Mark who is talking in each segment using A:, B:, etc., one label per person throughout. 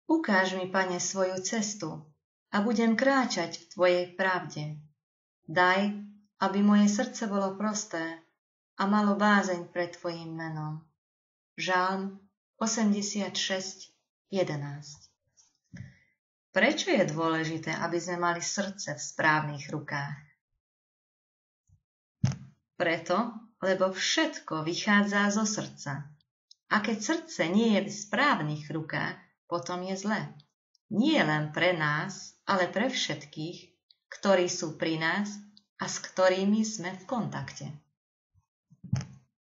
A: Ukáž mi, Pane, svoju cestu a budem kráčať v Tvojej pravde. Daj, aby moje srdce bolo prosté a malo bázeň pred Tvojim menom. Žalm 86:11. Prečo je dôležité, aby sme mali srdce v správnych rukách? Preto, lebo všetko vychádza zo srdca. A keď srdce nie je v správnych rukách, potom je zle. Nie len pre nás, ale pre všetkých, ktorí sú pri nás a s ktorými sme v kontakte.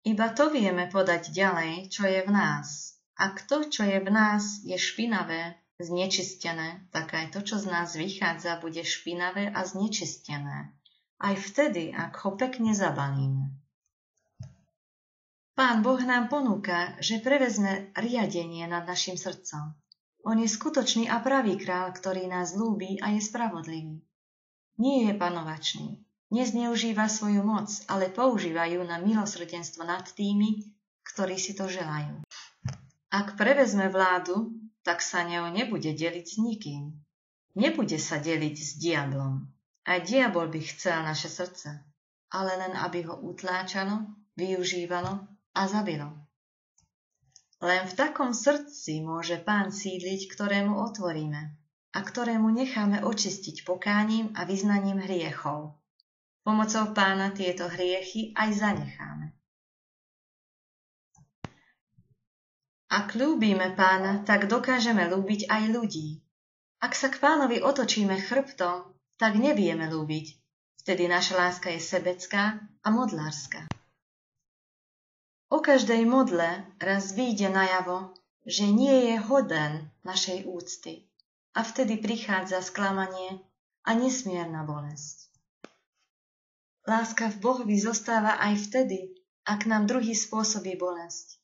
A: Iba to vieme podať ďalej, čo je v nás. Ak to, čo je v nás, je špinavé, znečistené, tak aj to, čo z nás vychádza, bude špinavé a znečistené. Aj vtedy, ak ho pekne zabalíme. Pán Boh nám ponúka, že prevezme riadenie nad našim srdcom. On je skutočný a pravý kráľ, ktorý nás ľúbi a je spravodlivý. Nie je panovačný, nezneužíva svoju moc, ale používa ju na milosrdenstvo nad tými, ktorí si to želajú. Ak prevezme vládu, tak sa ňou nebude deliť s nikým. Nebude sa deliť s diablom. Aj diabol by chcel naše srdce, ale len aby ho utláčalo, využívalo a zabilo. Len v takom srdci môže Pán sídliť, ktorému otvoríme a ktorému necháme očistiť pokáním a vyznaním hriechov. Pomocou Pána tieto hriechy aj zanecháme. Ak ľúbime Pána, tak dokážeme ľúbiť aj ľudí. Ak sa k Pánovi otočíme chrbtom, tak nevieme ľúbiť. Vtedy naša láska je sebecká a modlárska. O každej modle raz vyjde najavo, že nie je hoden našej úcty a vtedy prichádza sklamanie a nesmierna bolesť. Láska v Bohovi zostáva aj vtedy, ak nám druhý spôsobí bolesť.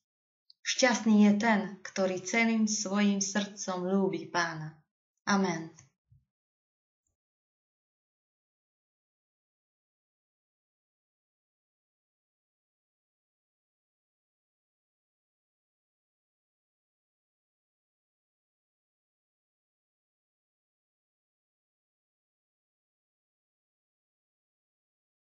A: Šťastný je ten, ktorý celým svojim srdcom ľúbi Pána. Amen.